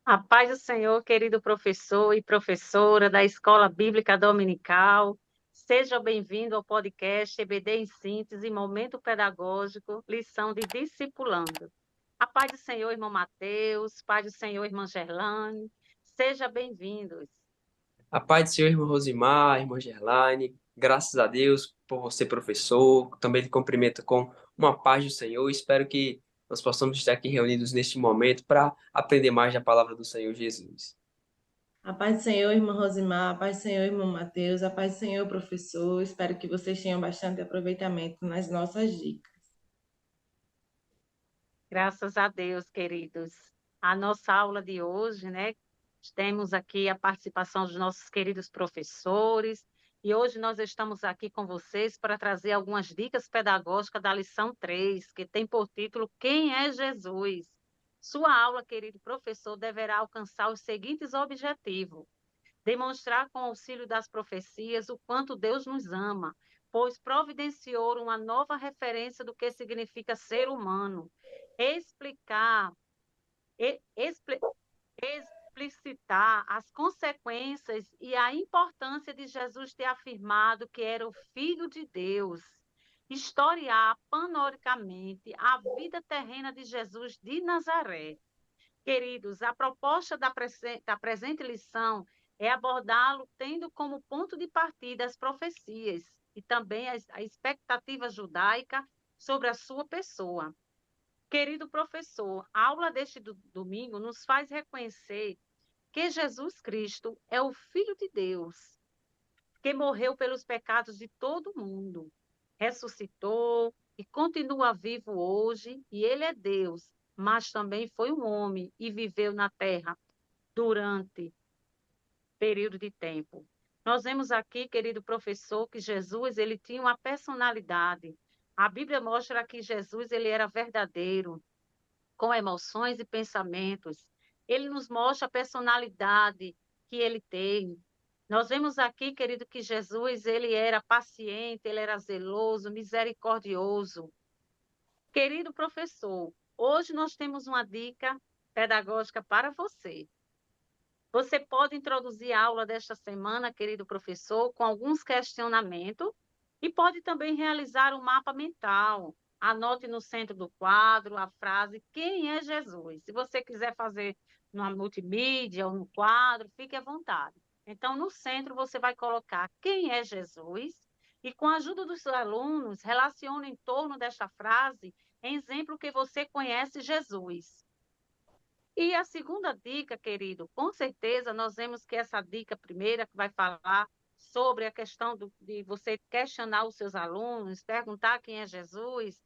A paz do Senhor, querido professor e professora da Escola Bíblica Dominical. Seja bem-vindo ao podcast EBD em Síntese, Momento Pedagógico, lição de Discipulando. A paz do Senhor, irmão Mateus, paz do Senhor, irmã Gerlane. Seja bem-vindos. A paz do Senhor, irmã Rosimar, irmã Gerlaine, graças a Deus por você, professor. Também te cumprimento com uma paz do Senhor. Espero que nós possamos estar aqui reunidos neste momento para aprender mais da palavra do Senhor Jesus. A paz do Senhor, irmã Rosimar, a paz do Senhor, irmão Mateus, a paz do Senhor, professor. Espero que vocês tenham bastante aproveitamento nas nossas dicas. Graças a Deus, queridos. A nossa aula de hoje, né? Temos aqui a participação dos nossos queridos professores, e hoje nós estamos aqui com vocês para trazer algumas dicas pedagógicas da lição 3, que tem por título Quem é Jesus? Sua aula, querido professor, deverá alcançar os seguintes objetivos: demonstrar com o auxílio das profecias o quanto Deus nos ama, pois providenciou uma nova referência do que significa ser humano, explicar, expli- explicitar as consequências e a importância de Jesus ter afirmado que era o Filho de Deus, historiar panoramicamente a vida terrena de Jesus de Nazaré. Queridos, a proposta da presente lição é abordá-lo tendo como ponto de partida as profecias e também a expectativa judaica sobre a sua pessoa. Querido professor, a aula deste domingo nos faz reconhecer que Jesus Cristo é o Filho de Deus, que morreu pelos pecados de todo mundo, ressuscitou e continua vivo hoje, e ele é Deus, mas também foi um homem e viveu na terra durante período de tempo. Nós vemos aqui, querido professor, que Jesus ele tinha uma personalidade. A Bíblia mostra que Jesus ele era verdadeiro, com emoções e pensamentos. Ele nos mostra a personalidade que ele tem. Nós vemos aqui, querido, que Jesus, ele era paciente, ele era zeloso, misericordioso. Querido professor, hoje nós temos uma dica pedagógica para você. Você pode introduzir a aula desta semana, querido professor, com alguns questionamentos e pode também realizar um mapa mental. Anote no centro do quadro a frase Quem é Jesus? Se você quiser fazer numa multimídia ou no quadro, fique à vontade. Então, no centro, você vai colocar Quem é Jesus? E, com a ajuda dos alunos, relacione em torno desta frase em exemplo que você conhece Jesus. E a segunda dica, querido, com certeza nós vemos que essa dica primeira que vai falar sobre a questão de você questionar os seus alunos, perguntar quem é Jesus,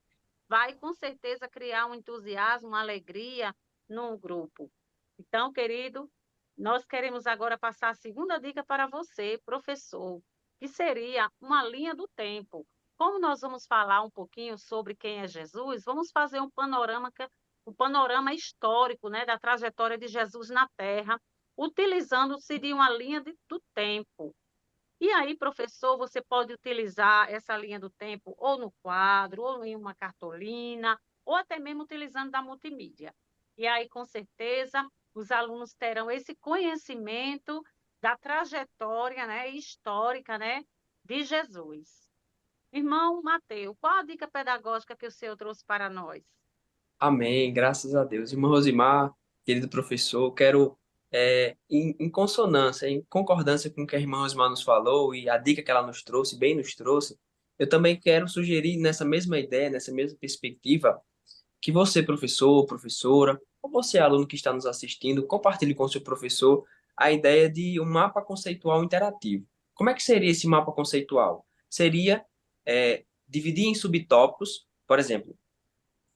vai com certeza criar um entusiasmo, uma alegria no grupo. Então, querido, nós queremos agora passar a segunda dica para você, professor, que seria uma linha do tempo. Como nós vamos falar um pouquinho sobre quem é Jesus, vamos fazer um panorama histórico, né, da trajetória de Jesus na Terra, utilizando-se de uma linha do tempo. E aí, professor, você pode utilizar essa linha do tempo ou no quadro, ou em uma cartolina, ou até mesmo utilizando da multimídia. E aí, com certeza, os alunos terão esse conhecimento da trajetória, né, histórica, né, de Jesus. Irmão Mateus, qual a dica pedagógica que o senhor trouxe para nós? Amém, graças a Deus. Irmã Rosimar, querido professor, quero, em consonância, em concordância com o que a irmã Rosimar nos falou e a dica que ela nos trouxe, bem nos trouxe, eu também quero sugerir nessa mesma ideia, nessa mesma perspectiva, que você, professor, professora, ou você, aluno que está nos assistindo, compartilhe com o seu professor a ideia de um mapa conceitual interativo. Como é que seria esse mapa conceitual? Seria dividir em subtópicos, por exemplo,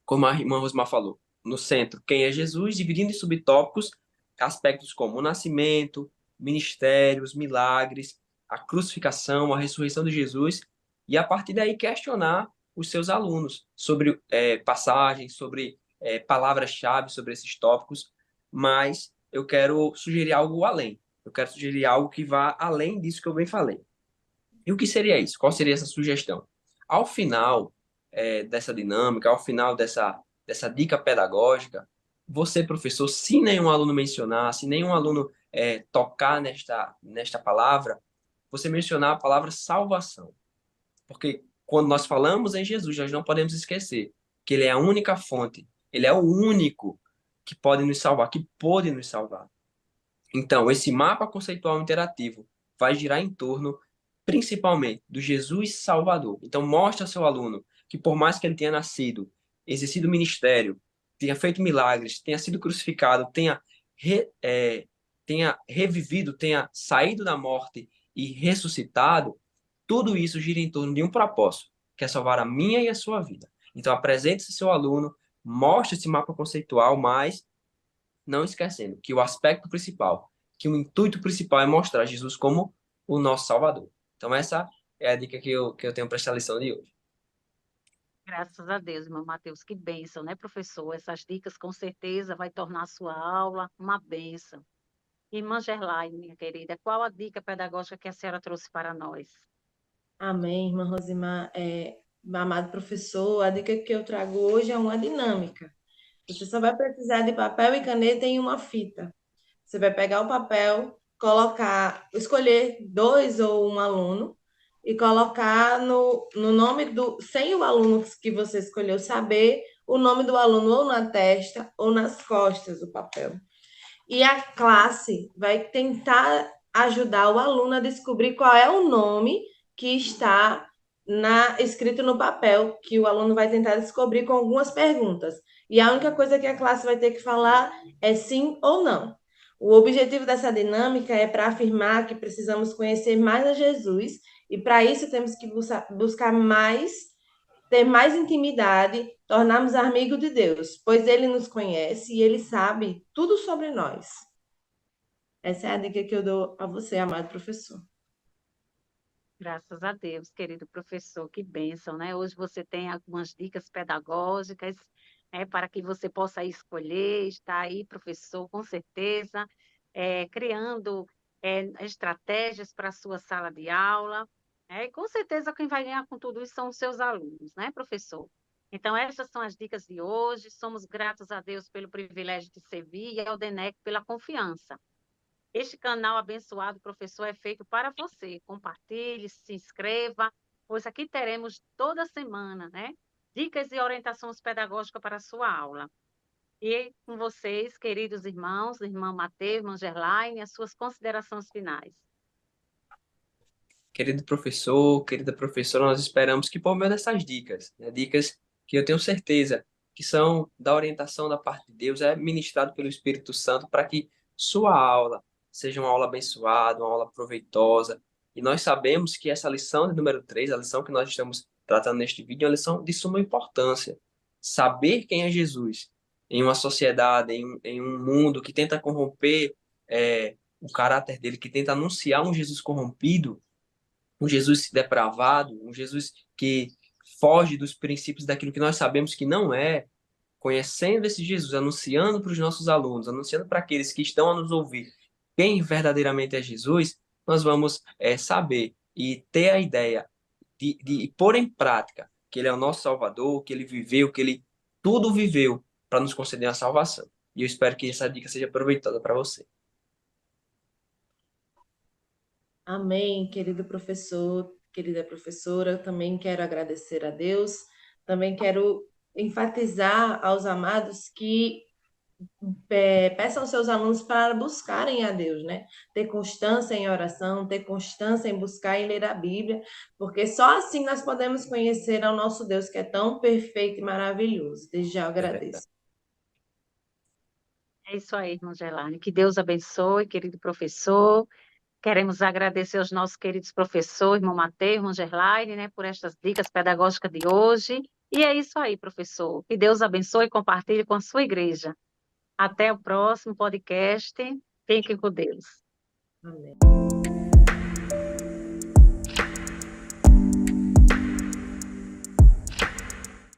como a irmã Rosmar falou, no centro, quem é Jesus, dividindo em subtópicos aspectos como o nascimento, ministérios, milagres, a crucificação, a ressurreição de Jesus, e a partir daí questionar os seus alunos sobre passagens, sobre palavras-chave sobre esses tópicos, mas eu quero sugerir algo além. Eu quero sugerir algo que vá além disso que eu bem falei. E o que seria isso? Qual seria essa sugestão? Ao final dessa dinâmica, ao final dessa dica pedagógica, você, professor, se nenhum aluno mencionar, se nenhum aluno tocar nesta palavra, você mencionar a palavra salvação. Porque quando nós falamos em Jesus, nós não podemos esquecer que ele é a única fonte, ele é o único que pode nos salvar, que pode nos salvar. Então, esse mapa conceitual interativo vai girar em torno, principalmente, do Jesus Salvador. Então, mostra ao seu aluno que, por mais que ele tenha nascido, exercido o ministério, tenha feito milagres, tenha sido crucificado, tenha revivido, tenha saído da morte e ressuscitado, tudo isso gira em torno de um propósito, que é salvar a minha e a sua vida. Então, apresente esse seu aluno, mostre esse mapa conceitual, mas não esquecendo que o aspecto principal, que o intuito principal é mostrar Jesus como o nosso Salvador. Então, essa é a dica que eu tenho para essa lição de hoje. Graças a Deus, irmão Mateus, que bênção, né, professor? Essas dicas com certeza vai tornar a sua aula uma bênção. Irmã Gerlaine, minha querida, qual a dica pedagógica que a senhora trouxe para nós? Amém, irmã Rosimar. Amado professor, a dica que eu trago hoje é uma dinâmica. Você só vai precisar de papel e caneta e uma fita. Você vai pegar o papel, escolher dois ou um aluno e colocar no nome sem o aluno que você escolheu saber, o nome do aluno ou na testa ou nas costas do papel. E a classe vai tentar ajudar o aluno a descobrir qual é o nome que está escrito no papel, que o aluno vai tentar descobrir com algumas perguntas. E a única coisa que a classe vai ter que falar é sim ou não. O objetivo dessa dinâmica é para afirmar que precisamos conhecer mais a Jesus, e para isso temos que buscar ter mais intimidade, tornarmos amigos de Deus, pois Ele nos conhece e Ele sabe tudo sobre nós. Essa é a dica que eu dou a você, amado professor. Graças a Deus, querido professor, que bênção, né? Hoje você tem algumas dicas pedagógicas, né, para que você possa escolher, está aí, professor, com certeza, criando estratégias para a sua sala de aula, né? E com certeza quem vai ganhar com tudo isso são os seus alunos, né, professor? Então, essas são as dicas de hoje. Somos gratos a Deus pelo privilégio de servir e ao DENEC pela confiança. Este canal abençoado, professor, é feito para você. Compartilhe, se inscreva, pois aqui teremos toda semana, né? Dicas e orientações pedagógicas para a sua aula. E com vocês, queridos irmãos, irmão Mateus, irmã Gerlaine, as suas considerações finais. Querido professor, querida professora, nós esperamos que por meio dessas dicas, né, dicas que eu tenho certeza que são da orientação da parte de Deus, é ministrado pelo Espírito Santo para que sua aula seja uma aula abençoada, uma aula proveitosa. E nós sabemos que essa lição de número 3, a lição que nós estamos tratando neste vídeo, é uma lição de suma importância. Saber quem é Jesus em uma sociedade, em um mundo que tenta corromper o caráter dele, que tenta anunciar um Jesus corrompido, um Jesus depravado, um Jesus que foge dos princípios daquilo que nós sabemos que não é, conhecendo esse Jesus, anunciando para os nossos alunos, anunciando para aqueles que estão a nos ouvir quem verdadeiramente é Jesus, nós vamos saber e ter a ideia de pôr em prática que ele é o nosso Salvador, que ele viveu, que ele tudo viveu para nos conceder a salvação. E eu espero que essa dica seja aproveitada para você. Amém, querido professor, querida professora. Eu também quero agradecer a Deus. Também quero enfatizar aos amados que peçam aos seus alunos para buscarem a Deus, né? Ter constância em oração, ter constância em buscar e ler a Bíblia, porque só assim nós podemos conhecer ao nosso Deus que é tão perfeito e maravilhoso. Desde já eu agradeço. É isso aí, irmã Gerlaine. Que Deus abençoe, querido professor. Queremos agradecer aos nossos queridos professores, irmão Mateus, irmão Gerlaine, né, por estas dicas pedagógicas de hoje. E é isso aí, professor. Que Deus abençoe e compartilhe com a sua igreja. Até o próximo podcast. Fiquem com Deus. Amém.